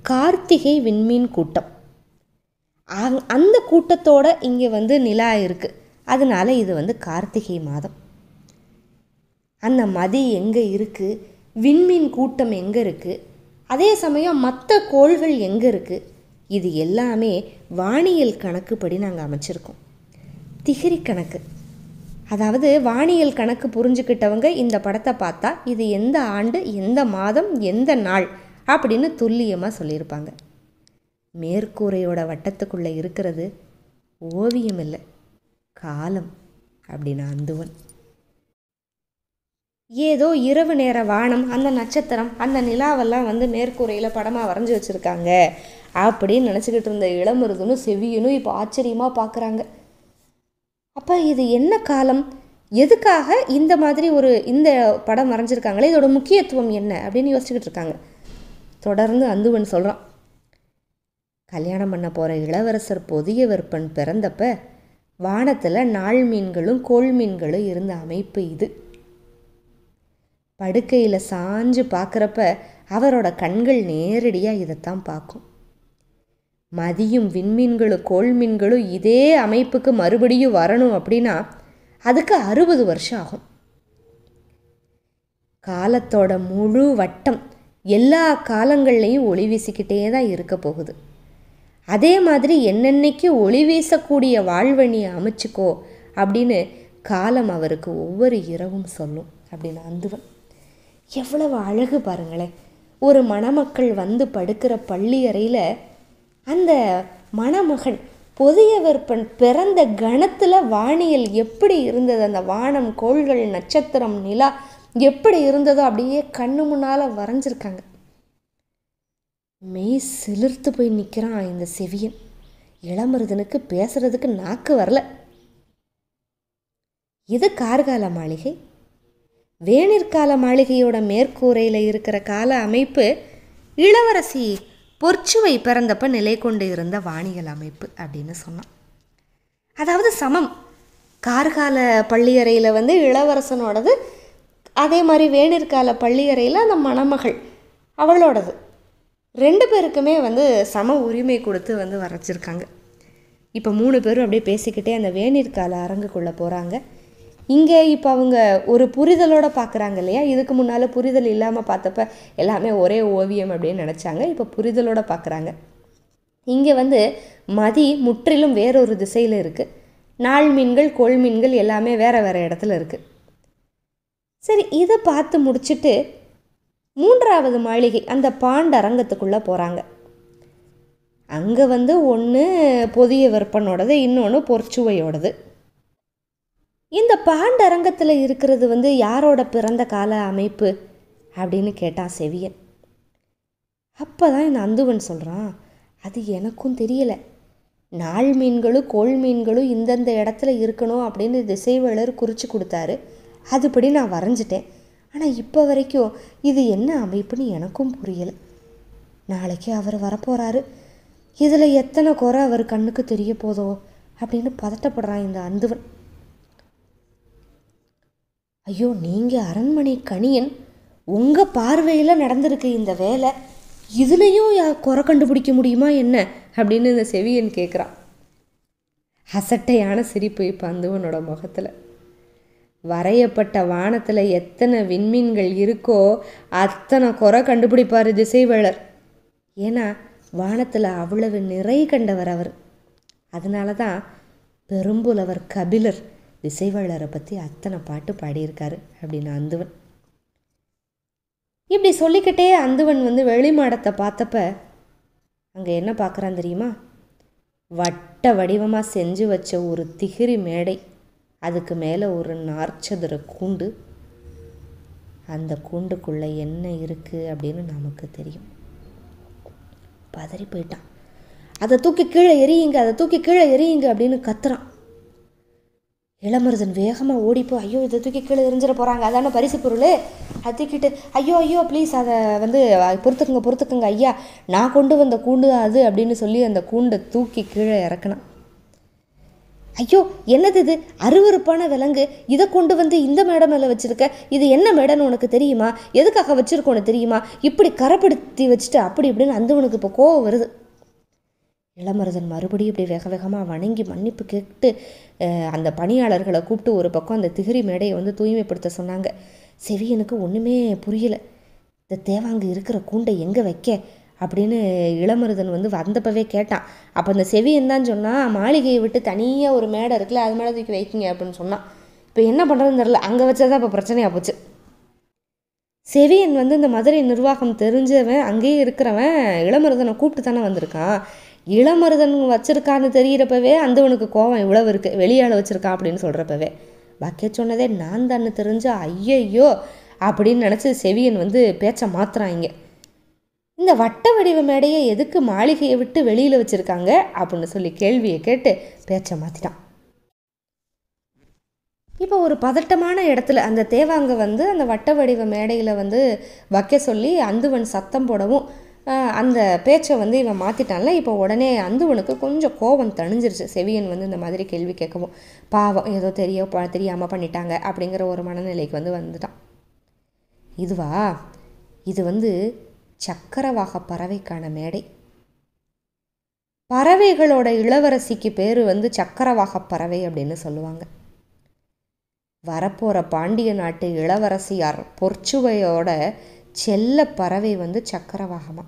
கார்த்திகை விண்மீன் கூட்டம். அந்த கூட்டத்தோட இங்கே வந்து நிலா இருக்குது. அதனால இது வந்து கார்த்திகை மாதம். அந்த மதி எங்கே இருக்குது, விண்மீன் கூட்டம் எங்கே இருக்குது, அதே சமயம் மற்ற கோள்கள் எங்கே இருக்குது, இது எல்லாமே வானியல் கணக்குப்படி நாங்கள் அமைச்சிருக்கோம். திகிரி கணக்கு, அதாவது வானியல் கணக்கு புரிஞ்சுக்கிட்டவங்க இந்த படத்தை பார்த்தா இது எந்த ஆண்டு, எந்த மாதம், எந்த நாள் அப்படின்னு துல்லியமாக சொல்லியிருப்பாங்க. மேற்கூரையோட வட்டத்துக்குள்ளே இருக்கிறது ஓவியம் இல்லை, காலம் அப்படின்னு அந்துவன். ஏதோ இரவு நேர வானம், அந்த நட்சத்திரம், அந்த நிலாவெல்லாம் வந்து மேற்கூரையில் படமாக வரைஞ்சி வச்சுருக்காங்க அப்படின்னு நினச்சிக்கிட்டு இருந்த இளமருதனும் செவியனும் இப்போ ஆச்சரியமாக பார்க்குறாங்க. அப்போ இது என்ன காலம், எதுக்காக இந்த மாதிரி இந்த படம் வரைஞ்சிருக்காங்களே, இதோட முக்கியத்துவம் என்ன அப்படின்னு யோசிச்சுக்கிட்டு இருக்காங்க. தொடர்ந்து அந்துவன் சொல்கிறான், கல்யாணம் பண்ண போகிற இளவரசர் பொதிய வெப்பன் பிறந்தப்ப வானத்தில் நாள் மீன்களும் கோள் மீன்களும் இருந்த அமைப்பு இது. படுக்கையில் சாஞ்சு பார்க்குறப்ப அவரோட கண்கள் நேரடியாக இதைத்தான் பார்க்கும். மதியும் விண்மீன்களும் கோள் மீன்களும் இதே அமைப்புக்கு மறுபடியும் வரணும் அப்படின்னா அதுக்கு 60 வருஷம் ஆகும். காலத்தோட முழு வட்டம் எல்லா காலங்கள்லையும் ஒளி வீசிக்கிட்டே தான் இருக்க போகுது. அதே மாதிரி என்னென்னைக்கு ஒளி வீசக்கூடிய வாழ்வணியை அமைச்சுக்கோ அப்படின்னு காலம் அவருக்கு ஒவ்வொரு இரவும் சொல்லும் அப்படின்னு அந்துவன். எவ்வளவு அழகு பாருங்களேன். ஒரு மணமக்கள் வந்து படுக்கிற பள்ளி அறையில் அந்த மணமகன் பொதிய வெப்பன் பிறந்த கணத்தில் வானியல் எப்படி இருந்தது, அந்த வானம், கோள்கள், நட்சத்திரம், நிலா எப்படி இருந்ததோ அப்படியே கண்ணு முன்னால் வரைஞ்சிருக்காங்க. மெய் சிலிர்த்து போய் நிற்கிறான் இந்த செவியன். இளமருதனுக்கு பேசுறதுக்கு நாக்கு வரல. இது கார்கால மாளிகை. வேணிற்கால மாளிகையோட மேற்கூரையில் இருக்கிற கால அமைப்பு இளவரசி பொற்சுவை பிறந்தப்ப நிலை கொண்டு இருந்த வானியல் அமைப்பு அப்படின்னு சொன்னான். அதாவது சமம். கார்கால பள்ளியறையில் வந்து இளவரசனோடது, அதே மாதிரி வேணிற்கால பள்ளியறையில் அந்த மணமகள் அவளோடது, 2 பேருக்குமே வந்து சம உரிமை கொடுத்து வந்து வரைச்சிருக்காங்க. இப்போ 3 பேரும் அப்படியே பேசிக்கிட்டே அந்த வேணிற்கால அரங்குக்குள்ளே போகிறாங்க. இங்கே இப்போ அவங்க ஒரு புரிதலோடு பார்க்குறாங்க இல்லையா. இதுக்கு முன்னால் புரிதல் இல்லாமல் பார்த்தப்ப எல்லாமே ஒரே ஓவியம் அப்படின்னு நினச்சாங்க. இப்போ புரிதலோடு பார்க்குறாங்க. இங்கே வந்து மதி முற்றிலும் வேறொரு திசையில் இருக்குது. நாள் மீன்கள், கோள் மீன்கள் எல்லாமே வேறு வேறு இடத்துல இருக்குது. சரி, இதை பார்த்து முடிச்சுட்டு 3வது மாளிகை அந்த பாண்டரங்கத்துக்குள்ளே போகிறாங்க. அங்கே வந்து ஒன்று பொதிய வெப்பனோடது, இன்னொன்று பொற்சுவையோடது. இந்த பாண்டரங்கத்தில் இருக்கிறது வந்து யாரோட பிறந்த கால அமைப்பு அப்படின்னு கேட்டான் செவியன். அப்போ தான் இந்த அந்துவன் சொல்கிறான், அது எனக்கும் தெரியலை. நாள் மீன்களும் கோள் மீன்களும் இந்தந்த இடத்துல இருக்கணும் அப்படின்னு திசைவேளர் குறித்து கொடுத்தாரு. அதுபடி நான் வரைஞ்சிட்டேன். ஆனால் இப்போ வரைக்கும் இது என்ன அமைப்புன்னு எனக்கும் புரியலை. நாளைக்கு அவர் வரப்போகிறாரு, இதில் எத்தனை குறை அவர் கண்ணுக்கு தெரிய போதோ அப்படின்னு பதட்டப்படுறான் இந்த அந்துவன். ஐயோ, நீங்கள் அரண்மனை கணியன், உங்கள் பார்வையில் நடந்திருக்கு இந்த வேலை, இதுலேயும் குறை கண்டுபிடிக்க முடியுமா என்ன அப்படின்னு இந்த செவியன் கேட்குறான். அசட்டையான சிரிப்பு இப்போ அந்துவனோட முகத்தில். வரையப்பட்ட வானத்தில் எத்தனை விண்மீன்கள் இருக்கோ அத்தனை குறை கண்டுபிடிப்பார் திசைவேளர். ஏன்னா வானத்தில் அவ்வளவு நிறை கண்டவர் அவர். அதனால தான் பெரும்புலவர் கபிலர் திசைவேளரை பற்றி அத்தனை பாட்டு பாடியிருக்காரு அப்படின்னு அந்துவன். இப்படி சொல்லிக்கிட்டே அந்துவன் வந்து வெளிமாடத்தை பார்த்தப்ப அங்கே என்ன பார்க்குறான் தெரியுமா? வட்ட வடிவமாக செஞ்சு வச்ச ஒரு திகிரி மேடை, அதுக்கு மேலே ஒரு நார்ச்சதுர கூண்டு. அந்த கூண்டுக்குள்ளே என்ன இருக்குது அப்படின்னு நமக்கு தெரியும். பதறி போயிட்டான். அதை தூக்கி கீழே எரியுங்க, அதை தூக்கி கீழே எரியுங்க அப்படின்னு கத்துறான். இளமருதன் வேகமாக ஓடிப்போ, ஐயோ இதை தூக்கி கீழே எரிஞ்சிட போகிறாங்க, அதான பரிசு பொருள், அதை தூக்கிட்டு ஐயோ ஐயோ ப்ளீஸ் அதை வந்து பொறுத்துக்குங்க ஐயா, நான் கொண்டு வந்த கூண்டு அது அப்படின்னு சொல்லி அந்த கூண்டை தூக்கி கீழே இறக்குனான். ஐயோ என்னது இது, அருவருப்பான விலங்கு, இதை கொண்டு வந்து இந்த மேடை மேலே வச்சுருக்க, இது என்ன மேடைன்னு உனக்கு தெரியுமா, எதுக்காக வச்சுருக்கோன்னு தெரியுமா, இப்படி கரைப்படுத்தி வச்சுட்டு அப்படி இப்படின்னு அந்தவனுக்கு இப்போ கோவம் வருது. இளமருதன் மறுபடியும் இப்படி வேக வேகமாக வணங்கி மன்னிப்பு கேட்டு அந்த பணியாளர்களை கூப்பிட்டு ஒரு பக்கம் அந்த திகிரி மேடையை வந்து தூய்மைப்படுத்த சொன்னாங்க. செவியனுக்கு ஒன்றுமே புரியலை. இந்த தேவாங்கு இருக்கிற கூண்டை எங்கே வைக்க அப்படின்னு இளமருதன் வந்து வந்தப்பவே கேட்டான். அப்போ அந்த செவியன் தான் சொன்னான், மாளிகையை விட்டு தனியாக ஒரு மேடை இருக்குல்ல, அது மேலே தூக்கி வைக்கிங்க அப்படின்னு சொன்னான். இப்போ என்ன பண்ணுறதுன்னு தெரில, அங்கே வச்சதான் இப்போ பிரச்சனையாக போச்சு. செவியன் வந்து இந்த மதுரை நிர்வாகம் தெரிஞ்சவன், அங்கேயே இருக்கிறவன் இளமருதனை கூப்பிட்டு தானே வந்திருக்கான். இளமருதன் வச்சுருக்கான்னு தெரிகிறப்பவே அந்தவனுக்கு கோவம் இவ்வளவு இருக்குது, வெளியால் வச்சுருக்கான் அப்படின்னு சொல்கிறப்பவே வைக்க சொன்னதே நான் தான்னு தெரிஞ்சு ஐயையோ அப்படின்னு நினச்சி செவியன் வந்து பேச்சை மாத்துறாங்க. இந்த வட்ட வடிவ மேடையை எதுக்கு மாளிகையை விட்டு வெளியில் வச்சுருக்காங்க அப்படின்னு சொல்லி கேள்வியை கேட்டு பேச்சை மாற்றிட்டான். இப்போ ஒரு பதட்டமான இடத்துல அந்த தேவாங்க வந்து அந்த வட்ட வடிவ மேடையில் வந்து வைக்க சொல்லி அந்துவன் சத்தம் போடவும் அந்த பேச்சை வந்து இவன் மாற்றிட்டான்ல. இப்போ உடனே அந்துவனுக்கு கொஞ்சம் கோபம் தணிஞ்சிருச்சு. செவியன் வந்து இந்த மாதிரி கேள்வி கேட்கவும் பாவம் ஏதோ தெரியாமல் பண்ணிட்டாங்க அப்படிங்கிற ஒரு மனநிலைக்கு வந்து வந்துட்டான். இதுவா, இது வந்து சக்கரவாக பறவைக்கான மேடை. பறவைகளோட இளவரசிக்கு பேர் வந்து சக்கரவாக பறவை அப்படின்னு சொல்லுவாங்க. வரப்போகிற பாண்டிய நாட்டு இளவரசியார் பொற்சுவையோட செல்ல பறவை வந்து சக்கரவாகமா.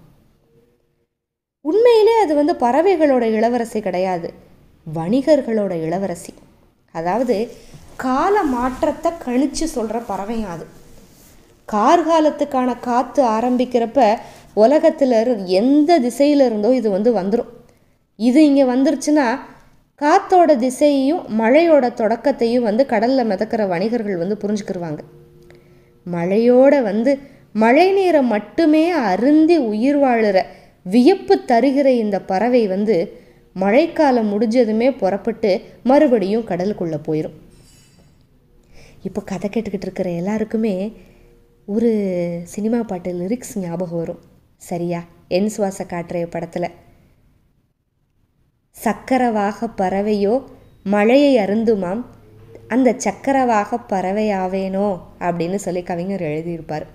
உண்மையிலே அது வந்து பறவைகளோட இளவரசி கிடையாது, வணிகர்களோட இளவரசி. அதாவது கால மாற்றத்தை கணிச்சு சொல்கிற பறவையும் அது. கார்காலத்துக்கான காற்று ஆரம்பிக்கிறப்ப உலகத்தில் எந்த திசையில் இருந்தோ இது வந்து வந்துடும். இது இங்கே வந்துருச்சுன்னா காற்றோட திசையையும் மழையோட தொடக்கத்தையும் வந்து கடலில் மிதக்கிற வணிகர்கள் வந்து புரிஞ்சுக்கிடுவாங்க. மழையோட வந்து மழை நீரை மட்டுமே அருந்தி உயிர் வாழுற வியப்பு தருகிற இந்த பறவை வந்து மழைக்காலம் முடிஞ்சதுமே புறப்பட்டு மறுபடியும் கடலுக்குள்ளே போயிடும். இப்போ கதை கேட்டுக்கிட்டு இருக்கிற எல்லாருக்குமே ஒரு சினிமா பாட்டு லிரிக்ஸ் ஞாபகம் வரும். சரியா? என் சுவாச காற்றைய படத்தில் சக்கரவாக பறவையோ மழையை அருந்துமாம், அந்த சக்கரவாக பறவையாவேனோ அப்படின்னு சொல்லி கவிஞர் எழுதியிருப்பார்.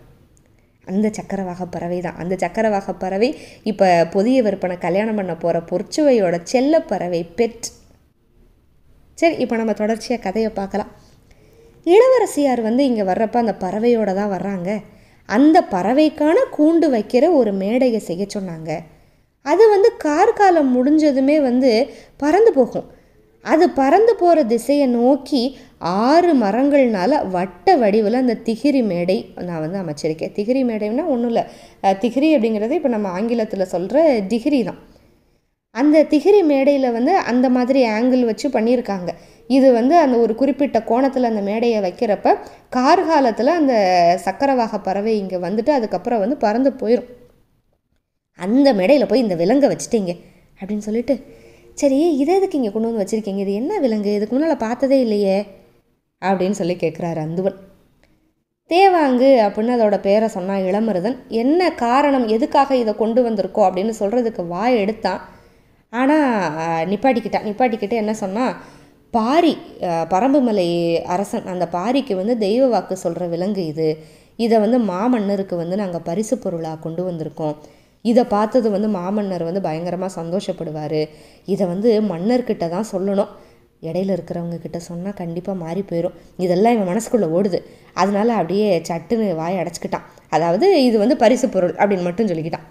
அந்த சக்கரவாக பறவை தான். அந்த சக்கரவாக பறவை இப்போ புதிய விற்பனை கல்யாணம் பண்ண போகிற பொற்சுவையோட செல்ல பறவை பெட். சரி, இப்போ நம்ம தொடர்ச்சியாக கதையை பார்க்கலாம். இளவரசியார் வந்து இங்கே வர்றப்ப அந்த பறவையோடு தான் வர்றாங்க. அந்த பறவைக்கான கூண்டு வைக்கிற ஒரு மேடையை செய்ய சொன்னாங்க. அது வந்து கார்காலம் முடிஞ்சதுமே வந்து பறந்து போகும். அது பறந்து போகிற திசையை நோக்கி 6 மரங்கள்னால வட்ட வடிவில் அந்த திகிரி மேடை நான் வந்து அமைச்சிருக்கேன். திகிரி மேடைன்னா ஒன்றும் இல்லை, திகிரி அப்படிங்கிறது இப்போ நம்ம ஆங்கிலத்தில் சொல்கிற டிகிரி தான். அந்த திகிரி மேடையில் வந்து அந்த மாதிரி ஆங்கிள் வச்சு பண்ணியிருக்காங்க. இது வந்து அந்த ஒரு குறிப்பிட்ட கோணத்தில் அந்த மேடையை வைக்கிறப்ப கார்காலத்தில் அந்த சக்கரவாக பறவை இங்கே வந்துட்டு அதுக்கப்புறம் வந்து பறந்து போயிடும். அந்த மேடையில் போய் இந்த விலங்கை வச்சுட்டீங்க அப்படின்னு சொல்லிட்டு, சரி இதை எதுக்கு இங்கே கொண்டு வந்து வச்சுருக்கீங்க, இது என்ன விலங்கு, இதுக்கு முன்னால் பார்த்ததே இல்லையே அப்படின்னு சொல்லி கேட்குறாரு அந்துவன். தேவாங்கு அப்படின்னு அதோட பேரை சொன்னான் இளமருதன். என்ன காரணம், எதுக்காக இதை கொண்டு வந்திருக்கோம் அப்படின்னு சொல்கிறதுக்கு வாய் எடுத்தான். ஆனால் நிப்பாட்டிக்கிட்டு என்ன சொன்னால், பாரி பரம்புமலை அரசன் அந்த பாரிக்கு வந்து தெய்வ வாக்கு சொல்கிற விலங்கு இது. இதை வந்து மாமன்னருக்கு வந்து நாங்கள் பரிசு பொருளாக கொண்டு வந்திருக்கோம். இதை பார்த்தது வந்து மாமன்னர் வந்து பயங்கரமாக சந்தோஷப்படுவார். இதை வந்து மன்னர்கிட்ட தான் சொல்லணும், இடையில இருக்கிறவங்க கிட்ட சொன்னால் கண்டிப்பாக மாறி போயிடும். இதெல்லாம் இவன் மனசுக்குள்ளே ஓடுது. அதனால் அப்படியே சட்டுன்னு வாய் அடைச்சிக்கிட்டான். அதாவது இது வந்து பரிசு பொருள் அப்படின்னு மட்டும் சொல்லிக்கிட்டான்.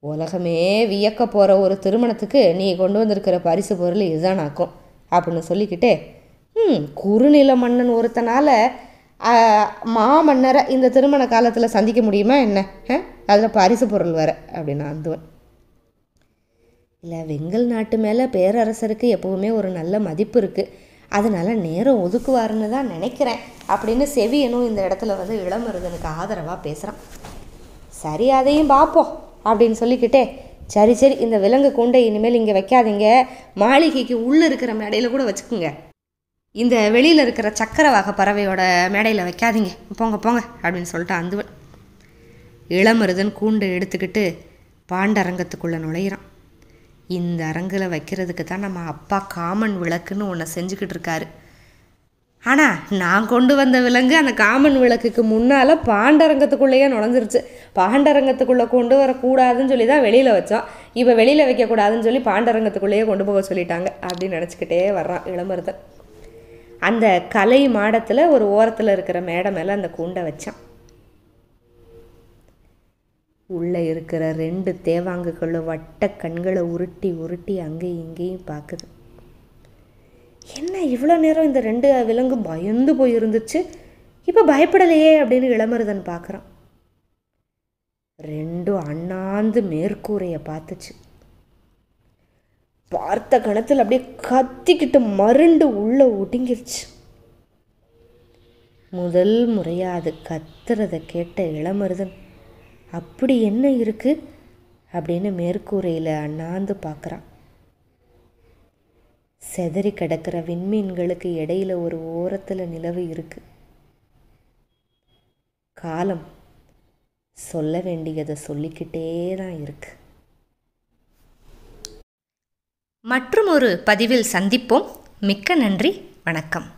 உலகமே வியக்க போகிற ஒரு திருமணத்துக்கு நீ கொண்டு வந்திருக்கிற பரிசு பொருள் இதுதான் ஆக்கும் அப்படின்னு சொல்லிக்கிட்டே, குறுநில மன்னன் ஒருத்தனால் மாமன்னரை இந்த திருமண காலத்தில் சந்திக்க முடியுமா என்ன, அதில் பரிசு பொருள் வர அப்படின்னு அந்துவன். இல்லை, வெங்கல் நாட்டு மேலே பேரரசருக்கு எப்போவுமே ஒரு நல்ல மதிப்பு இருக்குது, அதனால் நேரம் ஒதுக்குவாருன்னு தான் நினைக்கிறேன் அப்படின்னு செவியனும் இந்த இடத்துல வந்து இளமருதனுக்கு ஆதரவாக பேசுகிறான். சரி, அதையும் பார்ப்போம் அப்படின்னு சொல்லிக்கிட்டே, சரி இந்த விலங்கு கூண்டை இனிமேல் இங்கே வைக்காதீங்க, மாளிகைக்கு உள்ளே இருக்கிற மேடையில் கூட வச்சுக்கோங்க, இந்த வெளியில் இருக்கிற சக்கரவாக பறவையோட மேடையில் வைக்காதீங்க, போங்க அப்படின்னு சொல்லிட்டு அந்துவன். இளமருதன் கூண்டை எடுத்துக்கிட்டு பாண்டரங்கத்துக்குள்ளே நுழையிறான். இந்த அரங்கில் வைக்கிறதுக்கு தான் நம்ம அப்பா காமன் விளக்குன்னு ஒன்று செஞ்சுக்கிட்டு இருக்காரு. ஆனால் நான் கொண்டு வந்த விலங்கு அந்த காமன் விளக்குக்கு முன்னால் பாண்டரங்கத்துக்குள்ளேயே நுழைஞ்சிருச்சு. பாண்டரங்கத்துக்குள்ளே கொண்டு வரக்கூடாதுன்னு சொல்லி தான் வெளியில் வச்சோம். இப்போ வெளியில் வைக்கக்கூடாதுன்னு சொல்லி பாண்டரங்கத்துக்குள்ளேயே கொண்டு போக சொல்லிட்டாங்க அப்படின்னு நினச்சிக்கிட்டே வர்றான் இளமருதன். அந்த கலை மாடத்தில் ஒரு ஓரத்தில் இருக்கிற மேடை மேலே அந்த கூண்டை வச்சான். உள்ளே இருக்கிற 2 தேவாங்குகளும் வட்ட கண்களை உருட்டி உருட்டி அங்கேயும் இங்கேயும் பார்க்குது. என்ன இவ்வளோ நேரம் இந்த 2 விலங்கு பயந்து போயிருந்துச்சு, இப்போ பயப்படலையே அப்படின்னு இளமருதன் பார்க்குறான். 2 அண்ணாந்து மேற்கூரையை பார்த்துச்சு. பார்த்த கணத்தில் அப்படியே கத்திக்கிட்டு மருண்டு உள்ளே ஒடுங்கிருச்சு. முதல் முறையாக அது கத்துறதை கேட்ட இளமருதன் அப்படி என்ன இருக்கு அப்படின்னு மேற்கூரையில் அண்ணாந்து பார்க்குறான். செதறி கிடக்கிற விண்மீன்களுக்கு இடையில ஒரு ஓரத்தில் நிலவு இருக்கு. காலம் சொல்ல வேண்டியதை சொல்லிக்கிட்டே தான் இருக்கு. மற்றும் ஒரு பதிவில் சந்திப்போம். மிக்க நன்றி. வணக்கம்.